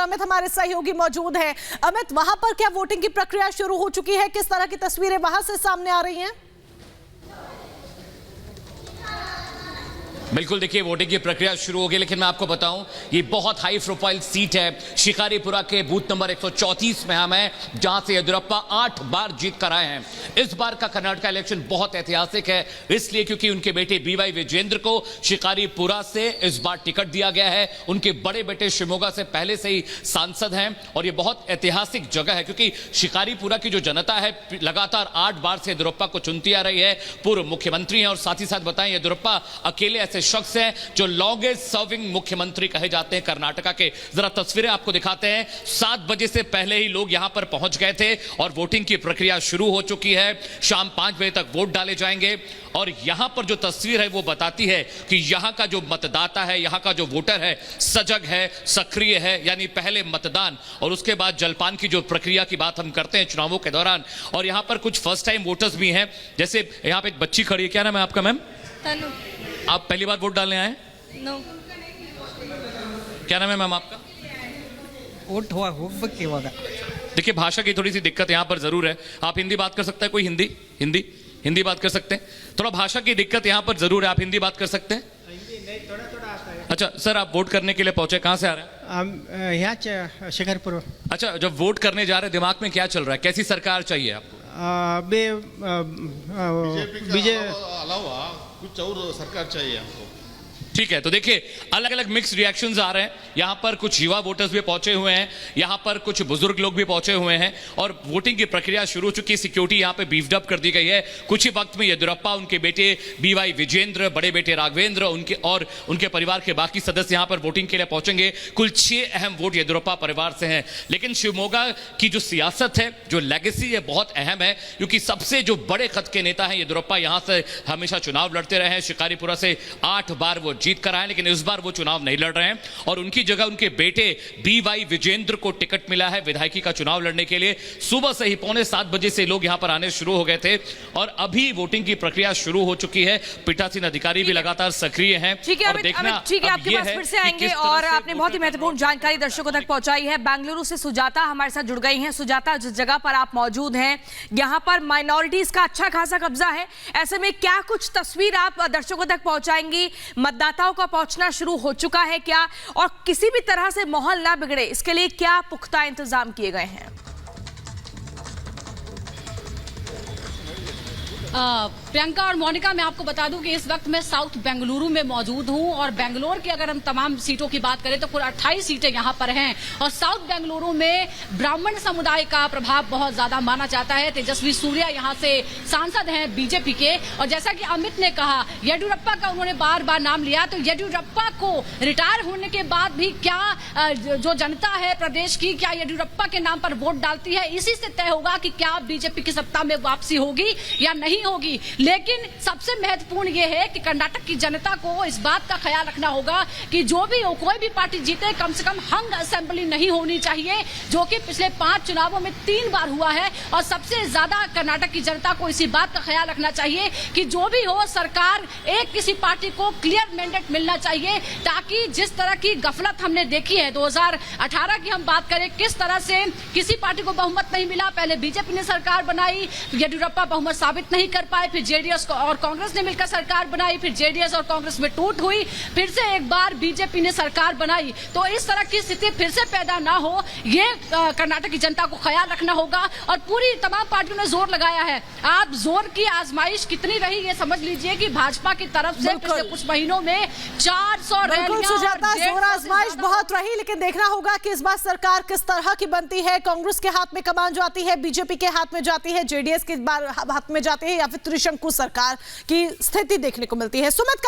अमित हमारे सहयोगी मौजूद हैं। अमित, वहां पर क्या वोटिंग की प्रक्रिया शुरू हो चुकी है? किस तरह की तस्वीरें वहां से सामने आ रही हैं? बिल्कुल, देखिए वोटिंग की प्रक्रिया शुरू हो गई, लेकिन मैं आपको बताऊं ये बहुत हाई प्रोफाइल सीट है। शिकारीपुरा के बूथ नंबर 134 में हम हैं, जहां से येदियुरप्पा 8 बार जीत कर आए हैं। इस बार का कर्नाटक इलेक्शन बहुत ऐतिहासिक है, इसलिए क्योंकि उनके बेटे बीवाई विजेंद्र को शिकारीपुरा से इस बार टिकट दिया गया है। उनके बड़े बेटे शिवमोगा से पहले से ही सांसद हैं और ये बहुत ऐतिहासिक जगह है, क्योंकि शिकारीपुरा की जो जनता है लगातार 8 बार से येदियुरप्पा को चुनती आ रही है। पूर्व मुख्यमंत्री हैं और साथ ही साथ बताएं येदियुरप्पा अकेले ऐसे शख्स हैं जो लॉन्गेस्ट सर्विंग मुख्यमंत्री कहे जाते हैं कर्नाटका के। जरा तस्वीरें आपको दिखाते हैं। 7 बजे से पहले ही लोग यहां पर पहुंच गए थे और वोटिंग की प्रक्रिया शुरू हो चुकी है। शाम 5 बजे तक वोट डाले जाएंगे और यहां पर जो तस्वीर है वो बताती है कि यहां का जो मतदाता है, यहां का जो वोटर है, सजग है, सक्रिय है। यानी पहले मतदान और उसके बाद जलपान की जो प्रक्रिया की बात हम करते हैं चुनावों के दौरान। और यहां पर कुछ फर्स्ट टाइम वोटर्स भी हैं, जैसे यहां पर एक बच्ची खड़ी है। क्या नाम है आपका मैम? तनु। आप पहली बार वोट डालने आए? नो। क्या नाम है मैम आपका? वोट होगಬೇಕು ಇವಾಗ। देखिए भाषा की थोड़ी सी दिक्कत यहाँ पर जरूर है। आप हिंदी बात कर सकते हैं? कोई हिंदी बात कर सकते हैं? थोड़ा भाषा की दिक्कत यहाँ पर जरूर है। आप हिंदी बात कर सकते हैं? थोड़ा आता है। अच्छा सर, आप वोट करने के लिए पहुंचे, कहाँ से आ रहे हैं? हम यहाँ शिकारपुर। अच्छा, जब वोट करने जा रहे हैं दिमाग में क्या चल रहा है? कैसी सरकार चाहिए आपको? बीजेपी अलावा कुछ और सरकार चाहिए हमको। ठीक है, तो देखिए अलग अलग मिक्स रिएक्शंस आ रहे हैं। यहाँ पर कुछ युवा वोटर्स भी पहुंचे हुए हैं, यहाँ पर कुछ बुजुर्ग लोग भी पहुंचे हुए हैं और वोटिंग की प्रक्रिया शुरू हो चुकी है। सिक्योरिटी यहाँ पे बीफ्ड अप कर दी गई है। कुछ ही वक्त में येदियुरप्पा, उनके बेटे बीवाई विजेंद्र, बड़े बेटे राघवेंद्र उनके परिवार के बाकी सदस्य यहाँ पर वोटिंग के लिए पहुंचेंगे। कुल 6 अहम वोट येदियुरप्पा परिवार से हैं। लेकिन शिवमोगा की जो सियासत है, जो लेगेसी है, बहुत अहम है, क्योंकि सबसे जो बड़े कद के नेता हैं येदियुरप्पा, यहाँ से हमेशा चुनाव लड़ते रहे हैं। शिकारीपुरा से 8 बार वो जीत कर आए, लेकिन इस बार वो चुनाव नहीं लड़ रहे हैं और उनकी जगह उनके बेटे बीवाई विजेंद्र को टिकट मिला है विधायकी का चुनाव लड़ने के लिए। सुबह से ही 6:45 बजे से लोग यहां पर आने शुरू हो गए थे और अभी वोटिंग की प्रक्रिया शुरू हो चुकी है। पीठासीन अधिकारी भी लगातार सक्रिय हैं। ठीक है, ठीक है, आपके पास फिर से आएंगे और आपने बहुत ही महत्वपूर्ण जानकारी दर्शकों तक पहुंचाई है। बेंगलुरु से सुजाता हमारे साथ जुड़ गई हैं। सुजाता, जिस जगह पर आप मौजूद हैं, यहाँ पर माइनॉरिटीज का अच्छा खासा कब्जा है। ऐसे में क्या कुछ तस्वीर आप दर्शकों तक पहुंचाएंगी? मतदाताओं का पहुंचना शुरू हो चुका है क्या? और किसी भी तरह से माहौल ना बिगड़े, इसके लिए क्या पुख्ता इंतजाम किए गए हैं? प्रियंका और मोनिका, मैं आपको बता दूं कि इस वक्त मैं साउथ बेंगलुरु में मौजूद हूं और बेंगलोर की अगर हम तमाम सीटों की बात करें तो कुल 28 सीटें यहां पर हैं और साउथ बेंगलुरु में ब्राह्मण समुदाय का प्रभाव बहुत ज्यादा माना जाता है। तेजस्वी सूर्या यहां से सांसद हैं बीजेपी के और जैसा कि अमित ने कहा, येदियुरप्पा का उन्होंने बार बार नाम लिया, तो येदियुरप्पा को रिटायर होने के बाद भी क्या जो जनता है प्रदेश की, क्या येदियुरप्पा के नाम पर वोट डालती है? इसी से तय होगा कि क्या बीजेपी की सत्ता में वापसी होगी या नहीं होगी। लेकिन सबसे महत्वपूर्ण यह है कि कर्नाटक की जनता को इस बात का ख्याल रखना होगा कि जो भी हो, कोई भी पार्टी जीते, कम से कम हंग असेंबली नहीं होनी चाहिए, जो कि पिछले 5 चुनावों में 3 बार हुआ है। और सबसे ज्यादा कर्नाटक की जनता को इसी बात का ख्याल रखना चाहिए कि जो भी हो, सरकार एक किसी पार्टी को क्लियर मैंडेट मिलना चाहिए, ताकि जिस तरह की गफलत हमने देखी है 2018 की हम बात करें, किस तरह से किसी पार्टी को बहुमत नहीं मिला। पहले बीजेपी ने सरकार बनाई, येदियुरप्पा बहुमत साबित नहीं कर पाए, फिर जेडीएस और कांग्रेस ने मिलकर सरकार बनाई, फिर जेडीएस और कांग्रेस में टूट हुई, फिर से एक बार बीजेपी ने सरकार बनाई। तो इस तरह की स्थिति फिर से पैदा ना हो, ये कर्नाटक की जनता को ख्याल रखना होगा और पूरी तमाम पार्टियों ने जोर लगाया है। आप जोर की आजमाइश कितनी रही ये समझ लीजिए कि भाजपा की तरफ से पिछले कुछ महीनों में 400 जोर आजमाइश बहुत रही, लेकिन देखना होगा कि इस बार सरकार किस तरह की बनती है। कांग्रेस के हाथ में कमान जाती है, बीजेपी के हाथ में जाती है, जेडीएस के हाथ में जाती है, या फिर त्रिशंकु सरकार की स्थिति देखने को मिलती है। सुमित